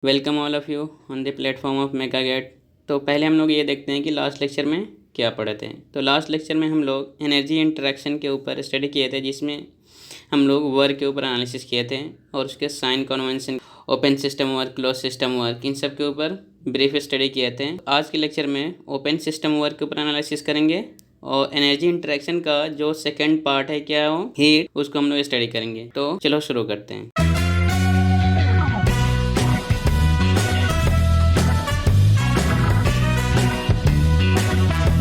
Welcome all of you on the platform of Megagate. तो पहले हम लोग ये देखते हैं कि लास्ट लेक्चर में क्या पढ़े थे। तो लास्ट लेक्चर में हम लोग एनर्जी इंटरेक्शन के ऊपर स्टडी किए थे, जिसमें हम लोग वर्क के ऊपर एनालिसिस किए थे और उसके sign convention, open system work, close system work, इन सब के ऊपर ब्रीफ स्टडी किए थे। आज के लेक्चर में ओपन सिस्टम वर्क के ऊपर एनालिसिस करेंगे और एनर्जी इंटरेक्शन का जो सेकेंड पार्ट है क्या हो हीट, उसको हम लोग स्टडी करेंगे। तो चलो शुरू करते हैं।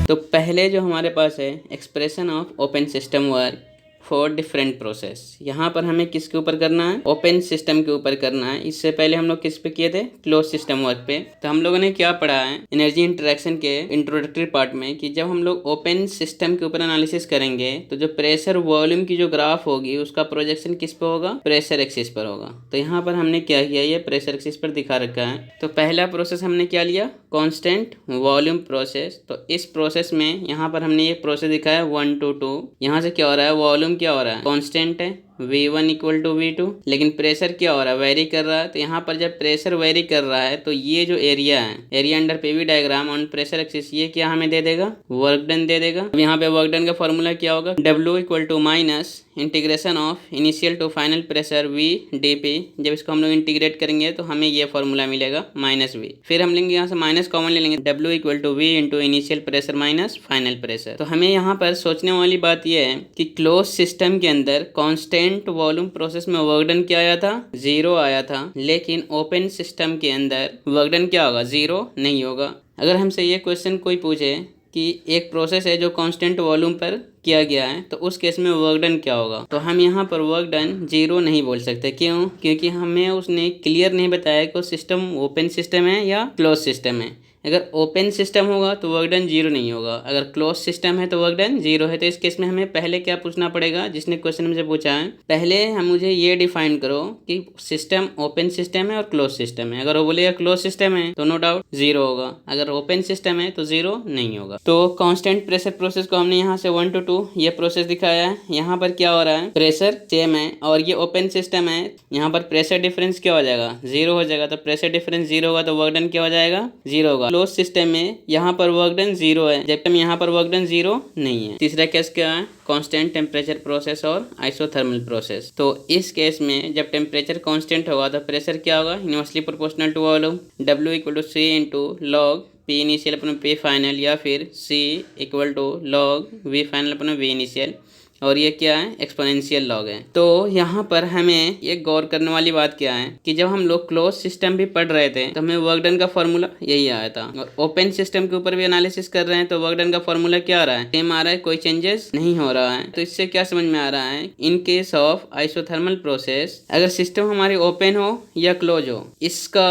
तो पहले जो हमारे पास है expression of open system work for different process, यहाँ पर हमें किसके ऊपर करना है? ओपन सिस्टम के ऊपर करना है। इससे पहले हम लोग किस पे किए थे? क्लोज सिस्टम वर्क पे। तो हम लोगों ने क्या पढ़ा है एनर्जी इंटरेक्शन के इंट्रोडक्टरी पार्ट में कि जब हम लोग ओपन सिस्टम के ऊपर एनालिसिस करेंगे तो जो प्रेशर वॉल्यूम की जो ग्राफ होगी उसका प्रोजेक्शन किस पे होगा? प्रेशर एक्सिस पर होगा। तो यहाँ पर हमने क्या किया, ये प्रेशर एक्सिस पर दिखा रखा है। तो पहला प्रोसेस हमने क्या लिया? Constant volume process. तो इस प्रोसेस में यहाँ पर हमने ये प्रोसेस दिखाया 1 to 2। यहाँ से क्या हो रहा है? वॉल्यूम क्या हो रहा है? कांस्टेंट है V1 इक्वल टू V2, लेकिन प्रेशर क्या हो रहा है? वेरी कर रहा है। तो यहाँ पर जब प्रेशर वेरी कर रहा है तो ये जो एरिया है, area under PV diagram on pressure axis, ये क्या हमें दे देगा? वर्क डन दे देगा। अब यहाँ पे वर्क डन का फॉर्मूला क्या होगा? W equal to minus integration of initial to final pressure V dP। जब इसको हम लोग इंटीग्रेट करेंगे तो हमें ये फॉर्मूला मिलेगा माइनस V। फिर हम लेंगे यहाँ से माइनस कॉमन ले लेंगे, W equal to V into initial pressure minus final pressure. तो हमें यहाँ पर सोचने वाली बात यह है कि क्लोज सिस्टम के अंदर कांस्टेंट वॉल्यूम प्रोसेस में वर्क डन क्या आया था? 0 आया था। लेकिन ओपन सिस्टम के अंदर वर्क डन क्या होगा? 0 नहीं होगा। अगर हमसे ये क्वेश्चन कोई पूछे कि एक प्रोसेस है जो कांस्टेंट वॉल्यूम पर किया गया है तो उस केस में वर्क डन क्या होगा? तो हम यहाँ पर वर्क डन 0 नहीं बोल सकते। क्यों? क्योंकि हमें उसने क्लियर नहीं बताया कि वो सिस्टम ओपन सिस्टम है या क्लोज सिस्टम है। अगर ओपन सिस्टम होगा तो वर्क डन 0 नहीं होगा, अगर क्लोज सिस्टम है तो वर्क डन 0 है। तो इस केस में हमें पहले क्या पूछना पड़ेगा? जिसने क्वेश्चन हमसे पूछा है, पहले हम मुझे ये डिफाइन करो कि सिस्टम ओपन सिस्टम है और क्लोज सिस्टम है। अगर वो बोलेगा क्लोज सिस्टम है तो नो डाउट 0 होगा, अगर ओपन सिस्टम है तो 0 नहीं होगा। तो कांस्टेंट प्रेशर प्रोसेस को हमने यहाँ से 1 to 2 ये प्रोसेस दिखाया है। यहाँ पर क्या हो रहा है? प्रेशर सेम है और ये ओपन सिस्टम है। यहाँ पर प्रेशर डिफरेंस क्या हो जाएगा? 0 हो जाएगा। तो प्रेशर डिफरेंस 0 होगा तो वर्क डन क्या हो जाएगा? 0 होगा। क्लोज सिस्टम में यहाँ पर वर्क डन 0 है, जबकि यहाँ पर वर्क डन 0 नहीं है। तीसरा केस क्या है? कांस्टेंट टेम्परेचर प्रोसेस और आइसोथर्मल प्रोसेस। तो इस केस में जब टेम्परेचर कांस्टेंट होगा तो प्रेशर क्या होगा? Inversely proportional to volume. W equal to C into log P initial अपना P फाइनल, या फिर C equal to log V final अपना V इनिशियल, और ये क्या है? एक्सपोनेंशियल लॉग है। तो यहाँ पर हमें ये गौर करने वाली बात क्या है कि जब हम लोग क्लोज सिस्टम भी पढ़ रहे थे तो हमें वर्क डन का फॉर्मूला यही आया था, और ओपन सिस्टम के ऊपर भी एनालिसिस कर रहे हैं तो वर्क डन का फॉर्मूला क्या आ रहा है? सेम आ रहा है, कोई चेंजेस नहीं हो रहा है। तो इससे क्या समझ में आ रहा है? In case of isothermal process, अगर सिस्टम हमारी ओपन हो या क्लोज हो, इसका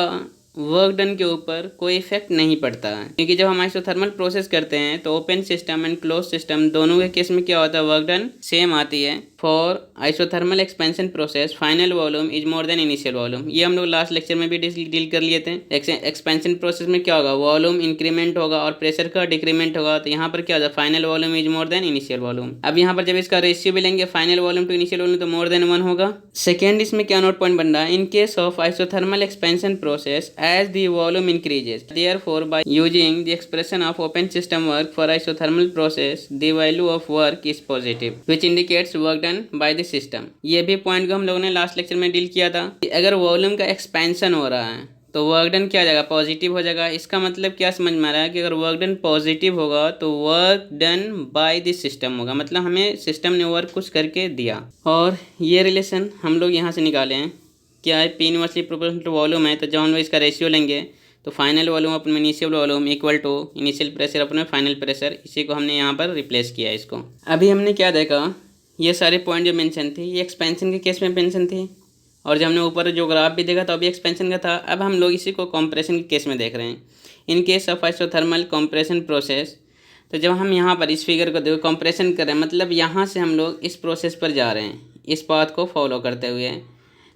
वर्क डन के ऊपर कोई इफेक्ट नहीं पड़ता है। क्योंकि जब हम आइसोथर्मल प्रोसेस करते हैं तो open system and close system दोनों के केस में क्या होता है? वर्क डन सेम आती है। For isothermal expansion process final volume is more than initial volume. ये हम लोग लास्ट लेक्चर में भी डील कर लिए थे। एक्सपेंशन प्रोसेस में क्या होगा? वॉल्यूम इंक्रीमेंट होगा और प्रेशर का डिक्रीमेंट होगा। तो यहाँ पर क्या होगा? Final volume is more than initial volume. अब यहाँ पर जब इसका रेशियो भी लेंगे final volume to initial volume तो मोर देन 1 होगा। सेकेंड, इसमें क्या नोट पॉइंट बन रहा है? In case of isothermal expansion process as the volume increases, therefore by using the expression of open system work for isothermal process, the value of work is positive, which indicates work done by the system। ये भी point को हम लोगों ने last lecture में deal किया था कि अगर वॉल्यूम का एक्सपेंशन हो रहा है तो वर्क डन क्या आ जाएगा? पॉजिटिव हो जाएगा। इसका मतलब क्या समझ में आ रहा है कि अगर वर्क डन पॉजिटिव होगा तो work done by the system होगा, मतलब हमें सिस्टम ने वर्क कुछ करके दिया। और ये रिलेशन हम लोग यहाँ से निकाले हैं, क्या है? P inversely proportional to volume है। तो जब हम लोग इसका रेशियो लेंगे तो फाइनल वॉल्यूम अपने initial volume equal to initial pressure अपने फाइनल प्रेशर, इसी को हमने यहाँ पर रिप्लेस किया इसको। अभी हमने क्या देखा? ये सारे पॉइंट जो मेंशन थी ये एक्सपेंशन के केस में मेंशन थी, और जब हमने ऊपर जो ग्राफ भी देखा तो अभी एक्सपेंशन का था। अब हम लोग इसी को कॉम्प्रेशन के केस में देख रहे हैं। इन case of isothermal compression process, तो जब हम यहाँ पर इस फिगर को देखो कॉम्प्रेशन कर रहे हैं, मतलब यहाँ से हम लोग इस प्रोसेस पर जा रहे हैं, इस पाथ को फॉलो करते हुए।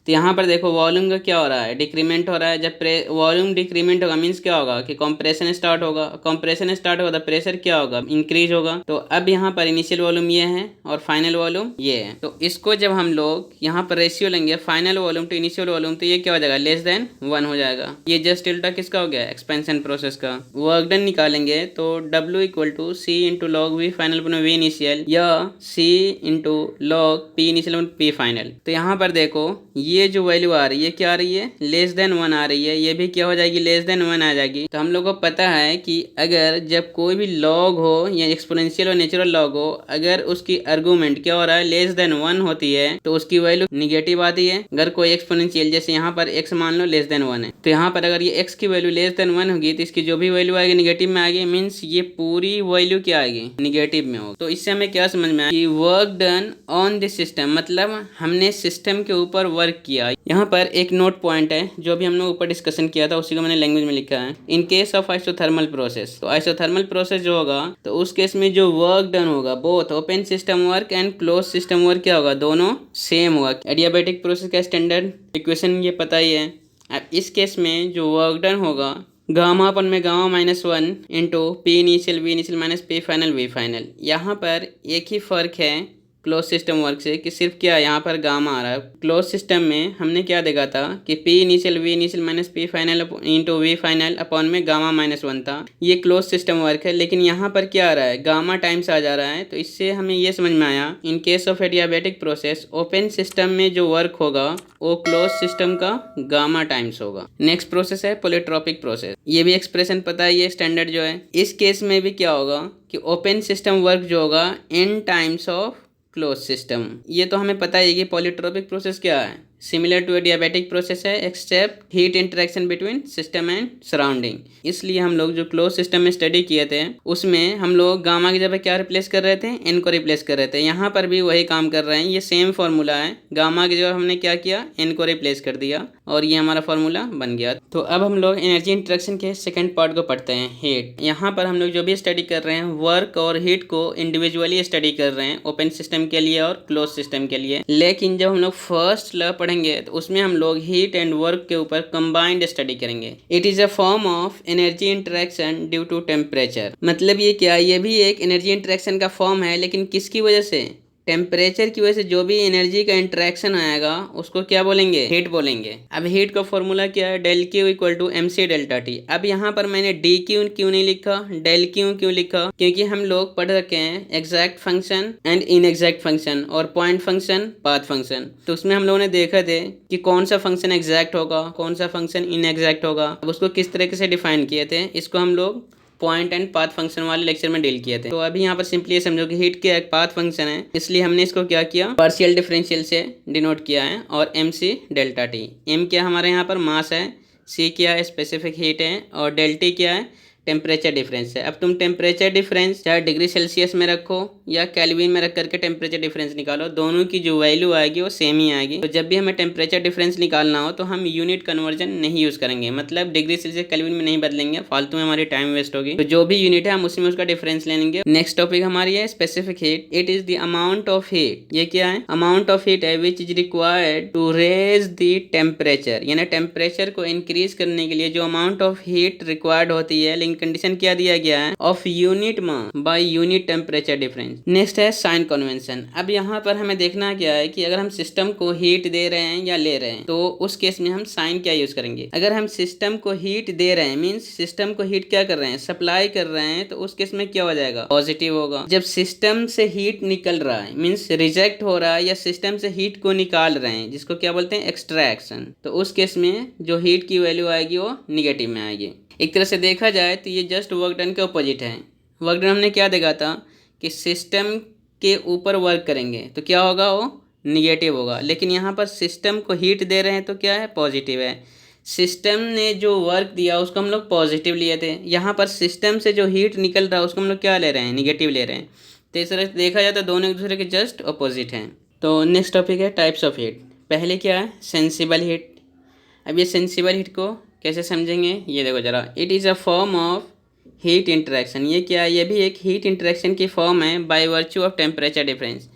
तो यहाँ पर देखो वॉल्यूम का क्या हो रहा है, डिक्रीमेंट हो रहा है। जब वॉल्यूम डिक्रीमेंट होगा मीन्स क्या होगा कि कंप्रेशन स्टार्ट होगा, कंप्रेशन स्टार्ट होगा तो प्रेशर क्या होगा, इंक्रीज होगा। तो अब यहाँ पर इनिशियल वॉल्यूम ये है और फाइनल वॉल्यूम ये है। तो इसको जब हम लोग यहाँ पर रेशियो लेंगे final volume to initial volume, तो ये क्या हो जाएगा, लेस देन 1 हो जाएगा। ये जस्ट उल्टा किसका हो गया, एक्सपेंशन प्रोसेस का। वर्क डन निकालेंगे तो W equal to C into log V final अपना वी इनिशियल या C into log P initial P final. तो यहाँ पर देखो ये जो वैल्यू आ रही है क्या आ रही है, लेस देन 1 आ रही है। ये भी क्या हो जाएगी, लेस देन 1 आ जाएगी। तो हम लोग को पता है कि अगर जब कोई भी लॉग हो या एक्सपोनेंशियल और नेचुरल लॉग हो, अगर उसकी आर्गुमेंट क्या हो रहा है, लेस देन 1 होती है तो उसकी वैल्यू निगेटिव आती है। अगर कोई एक्सपोनेंशियल जैसे यहाँ पर x मान लो लेस देन 1 है, तो यहाँ पर अगर ये x की वैल्यू लेस देन 1 होगी तो इसकी जो भी वैल्यू आएगी निगेटिव में आएगी। मीन्स ये पूरी वैल्यू क्या आएगी, निगेटिव में होगी। तो इससे हमें क्या समझ में आया कि work done on this system, मतलब हमने सिस्टम के ऊपर वर्क किया। यहाँ पर एक नोट पॉइंट है जो भी हम लोग ऊपर डिस्कशन किया था उसी को मैंने लैंग्वेज में लिखा है। In case of isothermal process, तो आइसोथर्मल प्रोसेस जो होगा तो उस केस में जो वर्क डन होगा both open system work and close system work क्या होगा, दोनों सेम होगा। एडियाबैटिक प्रोसेस का स्टैंडर्ड इक्वेशन ये पता ही है। अब इस केस में जो वर्क डन होगा गामा अपन में gamma -1 into P initial V initial minus P final V final. यहाँ पर एक ही फर्क है क्लोज सिस्टम वर्क से कि सिर्फ क्या यहाँ पर गामा आ रहा है। क्लोज सिस्टम में हमने क्या देखा था कि P initial V initial minus P final into V final upon में गामा -1 था। ये क्लोज सिस्टम वर्क है, लेकिन यहाँ पर क्या आ रहा है, गामा टाइम्स आ जा रहा है। तो इससे हमें ये समझ में आया इन case of adiabatic process open system में जो वर्क होगा वो क्लोज सिस्टम का गामा टाइम्स होगा। नेक्स्ट प्रोसेस है पोलिट्रोपिक प्रोसेस। ये भी एक्सप्रेशन पता है, ये स्टैंडर्ड जो है। इस केस में भी क्या होगा कि ओपन सिस्टम वर्क जो होगा इन टाइम्स ऑफ क्लोज सिस्टम। ये तो हमें पता है कि पॉलीट्रोपिक प्रोसेस क्या है, सिमिलर टू एडियाबैटिक प्रोसेस है except heat interaction between system and surrounding. इसलिए हम लोग जो क्लोज सिस्टम में स्टडी किए थे उसमें हम लोग गामा की जगह क्या रिप्लेस कर रहे थे, एन को रिप्लेस कर रहे थे। यहाँ पर भी वही काम कर रहे हैं, ये सेम फार्मूला है। गामा की जगह हमने क्या किया, एन को रिप्लेस कर दिया और ये हमारा फार्मूला बन गया। तो अब हम लोग एनर्जी इंटरेक्शन के सेकेंड पार्ट को पढ़ते हैं, हीट। यहाँ पर हम लोग जो भी स्टडी कर रहे हैं वर्क और हीट को इंडिविजुअली स्टडी कर रहे हैं ओपन सिस्टम के लिए और क्लोज सिस्टम के लिए। लेकिन जब हम लोग फर्स्ट लॉ पढ़ेंगे तो उसमें हम लोग हीट एंड वर्क के ऊपर कंबाइंड स्टडी करेंगे। It is a form of energy interaction due to temperature. मतलब ये क्या, ये भी एक एनर्जी इंटरेक्शन का फॉर्म है, लेकिन किसकी वजह से, टेम्परेचर की वजह से जो भी एनर्जी का इंटरेक्शन आएगा उसको क्या बोलेंगे, हीट बोलेंगे। अब हीट का फॉर्मूला क्या है, del Q equal to M C delta T. अब यहाँ पर मैंने डी क्यू क्यों नहीं लिखा, डेल क्यू क्यों लिखा, क्योंकि हम लोग पढ़ रखे हैं एग्जैक्ट फंक्शन एंड इनएग्जैक्ट फंक्शन और पॉइंट फंक्शन, पाथ फंक्शन। तो उसमें हम लोगों ने देखा थे कि कौन सा फंक्शन एग्जैक्ट होगा, कौन सा फंक्शन इनएग्जैक्ट होगा। अब उसको किस तरीके से डिफाइन किए थे, इसको हम लोग पॉइंट एंड पाथ फंक्शन वाले लेक्चर में डील किए थे। तो अभी यहाँ पर सिंपली ये समझो कि हीट क्या एक पाथ फंक्शन है, इसलिए हमने इसको क्या किया, पार्शियल डिफरेंशियल से डिनोट किया है। और M C delta T, M क्या हमारे यहाँ पर मास है, सी क्या है स्पेसिफिक हीट है और डेल टी क्या है टेम्परेचर डिफरेंस है। अब तुम टेम्परेचर डिफरेंस चाहे डिग्री सेल्सियस में रखो या केल्विन में रख करके टेम्परेचर डिफरेंस निकालो, दोनों की जो वैल्यू आएगी वो सेम ही आएगी। तो जब भी हमें टेम्परेचर डिफरेंस निकालना हो तो हम यूनिट कन्वर्जन नहीं यूज करेंगे, मतलब डिग्री सेल्सियस केल्विन में नहीं बदलेंगे, फालतू में हमारी टाइम वेस्ट होगी। तो जो भी यूनिट है हम उसमें उसका डिफरेंस ले लेंगे। नेक्स्ट टॉपिक हमारी है specific heat. It is the amount of heat, ये क्या है, अमाउंट ऑफ हीट है which is required to raise the temperature, यानी टेम्परेचर को इंक्रीज करने के लिए जो अमाउंट ऑफ हीट रिक्वायर्ड होती है, लेकिन कंडीशन क्या दिया गया है, of unit mass by unit temperature difference. Next है साइन कन्वेंशन। अब यहाँ पर हमें देखना क्या है कि अगर हम सिस्टम को हीट दे रहे हैं या ले रहे हैं तो उस केस में हम साइन क्या यूज करेंगे। अगर हम सिस्टम को हीट दे रहे हैं मीन्स सिस्टम को हीट क्या कर रहे हैं, सप्लाई कर रहे हैं, तो उस केस में क्या हो जाएगा, पॉजिटिव होगा। जब सिस्टम से हीट निकल रहा है मीन्स रिजेक्ट हो रहा है या सिस्टम से हीट को निकाल रहे हैं, जिसको क्या बोलते हैं एक्सट्रैक्शन, तो उस केस में जो हीट की वैल्यू आएगी वो निगेटिव में आएगी। एक तरह से देखा जाए तो ये जस्ट वर्क डन के ऑपोजिट है। वर्क डन हमने क्या देखा था कि सिस्टम के ऊपर वर्क करेंगे तो क्या होगा, वो निगेटिव होगा, लेकिन यहाँ पर सिस्टम को हीट दे रहे हैं तो क्या है, पॉजिटिव है। सिस्टम ने जो वर्क दिया उसको हम लोग पॉजिटिव लिए थे, यहाँ पर सिस्टम से जो हीट निकल रहा है उसको हम लोग क्या ले रहे हैं, निगेटिव ले रहे हैं। तो इस तरह से देखा जाए तो दोनों एक दूसरे के जस्ट अपोजिट हैं। तो नेक्स्ट टॉपिक है टाइप्स ऑफ हीट। पहले क्या है, सेंसिबल हीट। अब ये सेंसिबल हीट को कैसे समझेंगे, ये देखो जरा। It is a form of heat interaction. ये क्या है, ये भी एक हीट इंटरेक्शन की फॉर्म है by virtue of temperature difference.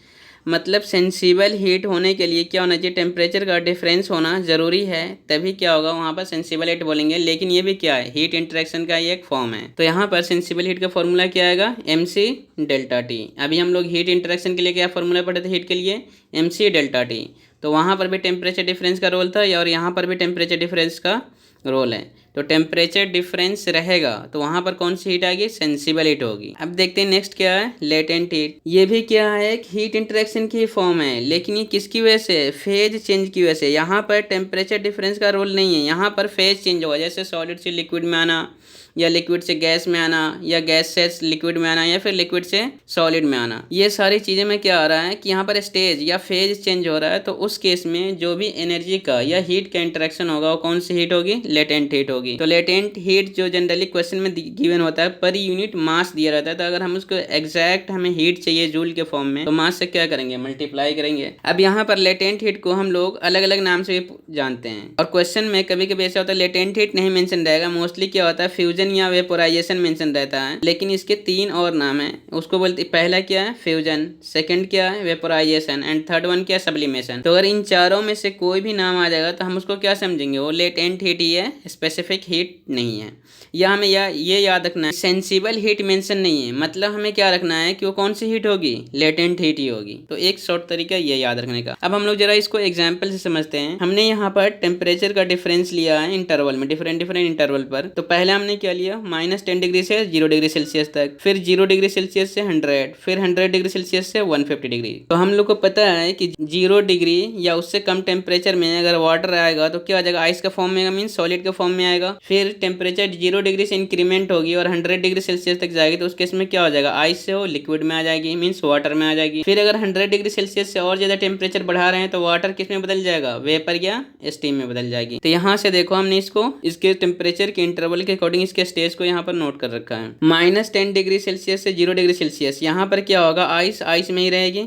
मतलब सेंसिबल हीट होने के लिए क्या होना चाहिए, टेम्परेचर का डिफरेंस होना ज़रूरी है, तभी क्या होगा वहाँ पर सेंसिबल हीट बोलेंगे। लेकिन ये भी क्या है, हीट इंटरेक्शन का ये एक फॉर्म है। तो यहाँ पर सेंसिबल हीट का फॉर्मूला क्या आएगा, MC डेल्टा टी। अभी हम लोग हीट इंटरेक्शन के लिए क्या फॉर्मूला पढ़े थे हीट के लिए, MC डेल्टा टी। तो वहाँ पर भी टेम्परेचर डिफरेंस का रोल था और यहाँ पर भी टेम्परेचर डिफरेंस का रोल है। तो टेम्परेचर डिफरेंस रहेगा तो वहाँ पर कौन सी हीट आएगी, सेंसिबल हीट होगी। अब देखते हैं नेक्स्ट क्या है, लेटेंट हीट। ये भी क्या है, एक हीट इंटरेक्शन की फॉर्म है, लेकिन ये किसकी वजह से, फेज चेंज की वजह से। यहाँ पर टेम्परेचर डिफरेंस का रोल नहीं है, यहाँ पर फेज चेंज होगा, जैसे सॉलिड से लिक्विड में आना, या लिक्विड से गैस में आना, या गैस से लिक्विड में आना, या फिर लिक्विड से सॉलिड में आना। ये सारी चीज़ें में क्या आ रहा है कि यहाँ पर स्टेज या फेज चेंज हो रहा है। तो उस केस में जो भी एनर्जी का या हीट का इंटरेक्शन होगा वो कौन सी हीट होगी, लेटेंट हीट होगी। तो लेटेंट हीट जो जनरली क्वेश्चन में गिवन होता है पर यूनिट मास दिया रहता है। तो अगर हम उसको एग्जैक्ट हमें हीट चाहिए जूल के फॉर्म में, तो मास से क्या करेंगे, मल्टीप्लाई करेंगे। अब यहाँ पर लेटेंट हीट को हम लोग अलग अलग नाम से भी जानते हैं, और क्वेश्चन में कभी कभी ऐसा होता है लेटेंट हीट नहीं मेंशन रहेगा, मोस्टली क्या होता है फ्यूजन या वेपोराइजेशन मेंशन रहता है। लेकिन इसके 3 और नाम है, उसको बोलते, पहला क्या है फ्यूजन, सेकंड क्या है वेपोराइजेशन, एंड थर्ड वन क्या है सब्लिमेशन। तो अगर इन चारों में से कोई भी नाम आ जाएगा तो हम उसको क्या समझेंगे, वो लेटेंट हीट ही है, स्पेसिफिक हीट नहीं है। या हमें ये याद रखना है सेंसिबल हीट मेंशन नहीं है, मतलब हमें क्या रखना है कि वो कौन सी हीट होगी, लेटेंट हीट ही होगी। तो एक शॉर्ट तरीका ये याद रखने का। अब हम लोग जरा इसको एग्जाम्पल से समझते हैं। हमने यहाँ पर टेम्परेचर का डिफरेंस लिया है इंटरवल में, डिफरेंट इंटरवल पर। तो पहले हमने क्या लिया, -10 डिग्री से 0 डिग्री सेल्सियस तक, फिर 0 डिग्री सेल्सियस से 100, फिर 100 डिग्री सेल्सियस से 150 डिग्री। तो हम लोग को पता है कि 0 डिग्री या उससे कम टेम्परेचर में अगर वाटर आएगा तो क्या आ जाएगा, आइस का फॉर्म में, मीन सॉलिड के फॉर्म में आएगा। फिर टेम्परेचर 0 डिग्री से इंक्रीमेंट होगी और 100 डिग्री सेल्सियस तक जाएगी, तो उस केस में क्या हो जाएगा, आइस से वो लिक्विड में आ जाएगी, मीन्स वाटर में आ जाएगी। फिर अगर 100 डिग्री सेल्सियस से और ज्यादा टेम्परेचर बढ़ा रहे हैं तो वाटर किस में बदल जाएगा, वेपर या स्टीम में बदल जाएगी। तो यहाँ से देखो हमने इसको इसके टेम्परेचर के इंटरवल के अकॉर्डिंग इसके स्टेज को यहाँ पर नोट कर रखा है। -10 डिग्री सेल्सियस से 0 डिग्री सेल्सियस, यहाँ पर क्या होगा, आइस में ही रहेगी।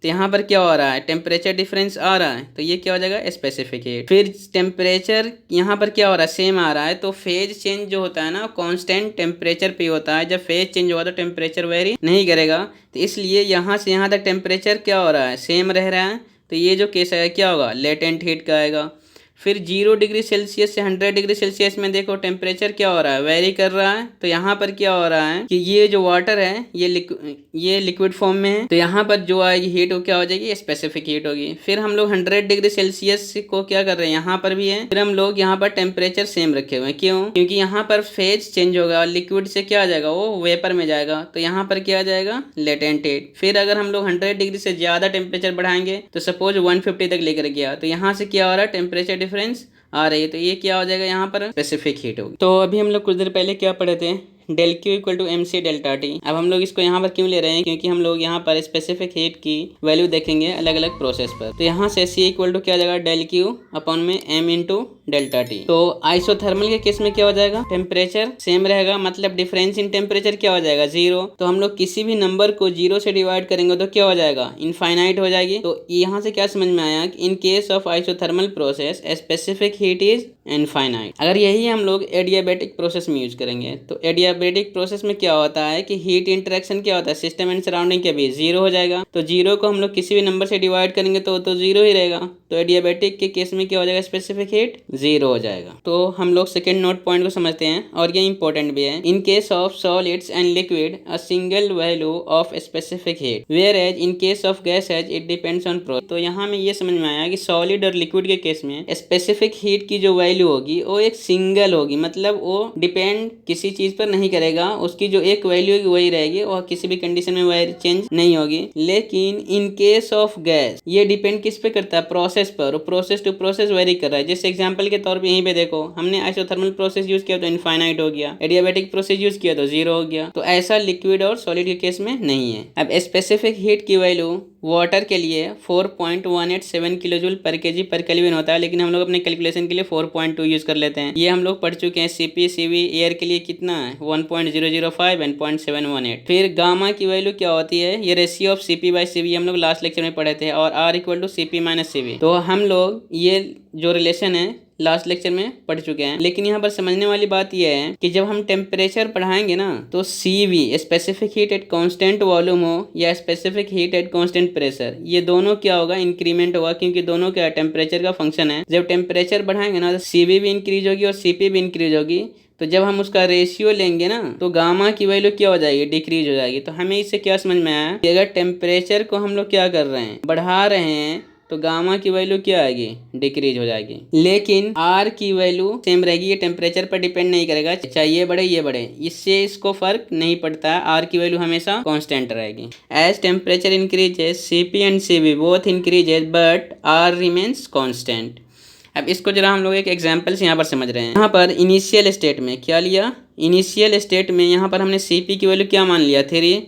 तो यहाँ पर क्या हो रहा है, टेम्परेचर डिफरेंस आ रहा है, तो ये क्या हो जाएगा, स्पेसिफिक हीट। फिर टेम्परेचर यहाँ पर क्या हो रहा है, सेम आ रहा है। तो फेज चेंज जो होता है ना, कांस्टेंट टेम्परेचर पे होता है। जब फेज चेंज होगा तो टेम्परेचर वेरी नहीं करेगा, तो इसलिए यहाँ से यहाँ तक टेम्परेचर क्या हो रहा है, सेम रह रहा है। तो ये जो केस है क्या होगा, लेटेंट हीट का आएगा। फिर 0 डिग्री सेल्सियस से 100 डिग्री सेल्सियस में देखो टेम्परेचर क्या हो रहा है, वेरी कर रहा है। तो यहाँ पर क्या हो रहा है कि ये जो वाटर है ये लिक्विड फॉर्म में है, तो यहाँ पर जो आएगी हीट वो क्या हो जाएगी, स्पेसिफिक हीट होगी। फिर हम लोग 100 डिग्री सेल्सियस को क्या कर रहे हैं, यहाँ पर भी है। फिर हम लोग यहाँ पर टेम्परेचर सेम रखे हुए हैं, क्यों, क्योंकि यहाँ पर फेज चेंज होगा और लिक्विड से क्या आ जाएगा, वो वेपर में जाएगा। तो यहाँ पर क्या आ जाएगा, लेटेंट हीट। फिर अगर हम लोग 100 डिग्री से ज्यादा टेम्परेचर बढ़ाएंगे, तो सपोज 150 तक लेकर गया, तो यहाँ से क्या हो रहा है, टेम्परेचर डिफरेंस आ रही है, तो ये क्या हो जाएगा, यहाँ पर स्पेसिफिक हीट होगी। तो अभी हम लोग कुछ देर पहले क्या पढ़े थे, del Q equal to MC delta T. अब हम लोग इसको यहाँ पर क्यों ले रहे हैं, क्योंकि हम लोग यहाँ पर स्पेसिफिक हीट की वैल्यू देखेंगे अलग अलग प्रोसेस पर। तो यहाँ से C इक्वल टू क्या जाएगा, डेल क्यू अपॉन में M इंटू डेल्टा टी। तो आइसोथर्मल के केस में क्या हो जाएगा, टेम्परेचर सेम रहेगा, मतलब डिफरेंस इन टेम्परेचर क्या हो जाएगा, 0। तो हम लोग किसी भी नंबर को 0 से डिवाइड करेंगे तो क्या हो जाएगा, इनफाइनाइट हो जाएगी। तो यहाँ से क्या समझ में आया कि इन case of isothermal process specific heat is infinite. अगर यही हम लोग एडियाबैटिक प्रोसेस में यूज करेंगे, तो एडियाबैटिक प्रोसेस में क्या होता है कि हीट इंटरेक्शन क्या होता है, सिस्टम एंड सराउंडिंग के बीच 0 हो जाएगा। तो 0 को हम लोग किसी भी नंबर से डिवाइड करेंगे तो 0 ही रहेगा। तो एडियाबैटिक के केस में क्या हो जाएगा, स्पेसिफिक हीट 0 हो जाएगा। तो हम लोग सेकेंड नोट पॉइंट को समझते हैं, और ये इंपॉर्टेंट भी है। In case of solids and liquid a single value of specific heat, whereas in case of gases it depends on process. तो यहाँ में ये समझ में आया कि सॉलिड और लिक्विड के केस में स्पेसिफिक हीट की जो वैल्यू होगी वो एक सिंगल होगी, मतलब वो डिपेंड किसी चीज पर नहीं करेगा, उसकी जो एक वैल्यू होगी वही रहेगी और किसी भी कंडीशन में वह चेंज नहीं होगी। लेकिन इन केस ऑफ गैस ये डिपेंड किस पे करता है, प्रोसेस पर। प्रोसेस टू प्रोसेस वेरी कर रहा है। जैसे एग्जांपल के तौर पे यहीं पे देखो, हमने आइसोथर्मल प्रोसेस यूज किया तो इनफाइनाइट हो गया, एडियाबैटिक प्रोसेस यूज किया तो 0 हो गया। तो ऐसा लिक्विड और सॉलिड के केस में नहीं है। अब स्पेसिफिक हीट की वैल्यू वाटर के लिए 4.187 किलोजूल पर केजी पर केल्विन होता है, लेकिन हम लोग अपने कैलकुलेशन के लिए 4.2 यूज कर लेते हैं। ये हम लोग पढ़ चुके हैं। CP CV एयर के लिए कितना है, 1.005 एंड 0.718। फिर गामा की वैल्यू क्या होती है, ये रेशियो ऑफ CP/CV हम लोग लास्ट लेक्चर में पढ़े थे, और R equal to CP - CV। तो हम लोग ये जो रिलेशन है लास्ट लेक्चर में पढ़ चुके हैं। लेकिन यहाँ पर समझने वाली बात यह है कि जब हम टेम्परेचर बढ़ाएंगे ना तो CV specific heat at constant volume हो या specific heat at constant pressure, ये दोनों क्या होगा, इंक्रीमेंट होगा, क्योंकि दोनों क्या टेम्परेचर का फंक्शन है। जब टेम्परेचर बढ़ाएंगे ना तो CV भी इंक्रीज होगी और CP भी इंक्रीज होगी। तो जब हम उसका रेशियो लेंगे ना तो गामा की वैल्यू क्या हो जाएगी, डिक्रीज हो जाएगी। तो हमें इससे क्या समझ में आया कि अगर टेम्परेचर को हम लोग क्या कर रहे हैं, बढ़ा रहे हैं, तो गामा की वैल्यू क्या आएगी, डिक्रीज हो जाएगी। लेकिन R की वैल्यू सेम रहेगी, ये टेम्परेचर पर डिपेंड नहीं करेगा, चाहे ये बढ़े ये बढ़े, इससे इसको फर्क नहीं पड़ता है। R की वैल्यू हमेशा कांस्टेंट रहेगी। As temperature increases CP and CV both increases but R remains constant. अब इसको जरा हम लोग एक एग्जाम्पल से यहाँ पर समझ रहे हैं। यहाँ पर इनिशियल स्टेट में क्या लिया, इनिशियल स्टेट में यहाँ पर हमने CP की वैल्यू क्या मान लिया 3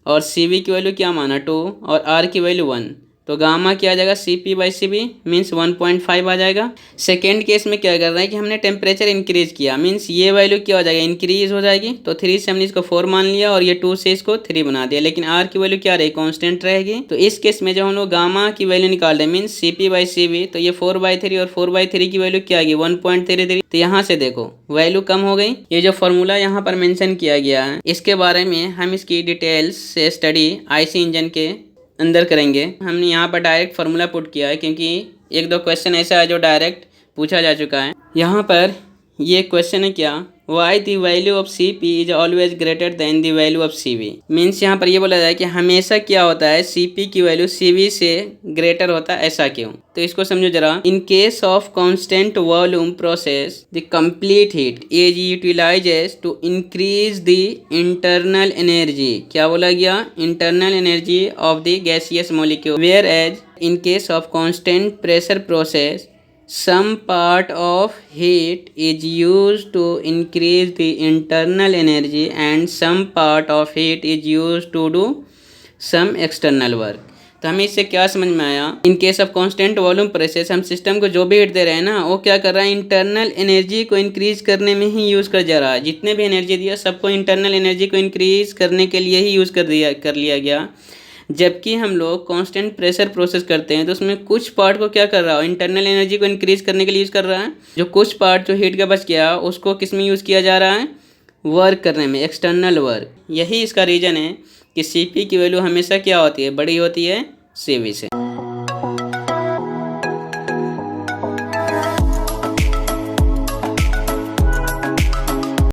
और CV की वैल्यू क्या माना 2 और R की वैल्यू 1। तो गामा क्या आ जाएगा, CP/CV मीन्स 1.5 आ जाएगा। सेकेंड केस में क्या कर रहे हैं कि हमने टेम्परेचर इंक्रीज किया, मीन्स ये वैल्यू क्या हो जाएगा, इंक्रीज हो जाएगी। तो 3 से हमने इसको 4 मान लिया और ये 2 से इसको 3 बना दिया, लेकिन R की वैल्यू क्या रही, कांस्टेंट रहेगी। तो इस केस में जब हम लोग गामा की वैल्यू निकाल रहे हैं मीन्स CP/CV, तो ये 4/3 और 4/3 की वैल्यू क्या आएगी 1.33। तो यहाँ से देखो वैल्यू कम हो गई। ये जो फॉर्मूला यहाँ पर मेंशन किया गया है इसके बारे में हम इसकी डिटेल्स से स्टडी IC इंजन के अंदर करेंगे। हमने यहाँ पर डायरेक्ट फार्मूला पुट किया है क्योंकि एक दो क्वेश्चन ऐसा है जो डायरेक्ट पूछा जा चुका है। यहाँ पर ये क्वेश्चन है क्या, why the value of CP is always greater than the value of CV। Means यहाँ पर ये बोला जाए कि हमेशा क्या होता है, CP की वैल्यू CV से ग्रेटर होता है, ऐसा क्यों। तो इसको समझो जरा। In case of constant volume process the complete heat is utilises to increase the internal energy. क्या बोला गया, internal energy of the gaseous molecule, whereas in case of constant pressure process some part of heat is used to increase the internal energy and some part of heat is used to do some external work। तो हमें इससे क्या समझ में आया, इन case of constant volume process हम system को जो भी हीट दे रहे हैं ना वो क्या कर रहा है, इंटरनल एनर्जी को इंक्रीज करने में ही यूज़ कर जा रहा है। जितने भी एनर्जी दिया सबको इंटरनल एनर्जी को इंक्रीज करने के लिए ही यूज़ कर लिया गया। जबकि हम लोग कांस्टेंट प्रेशर प्रोसेस करते हैं तो उसमें कुछ पार्ट को क्या कर रहा है, इंटरनल एनर्जी को इंक्रीज करने के लिए यूज़ कर रहा है। जो कुछ पार्ट जो हीट का बच गया उसको किस में यूज़ किया जा रहा है, वर्क करने में, एक्सटर्नल वर्क। यही इसका रीज़न है कि CP की वैल्यू हमेशा क्या होती है, बड़ी होती है CV से।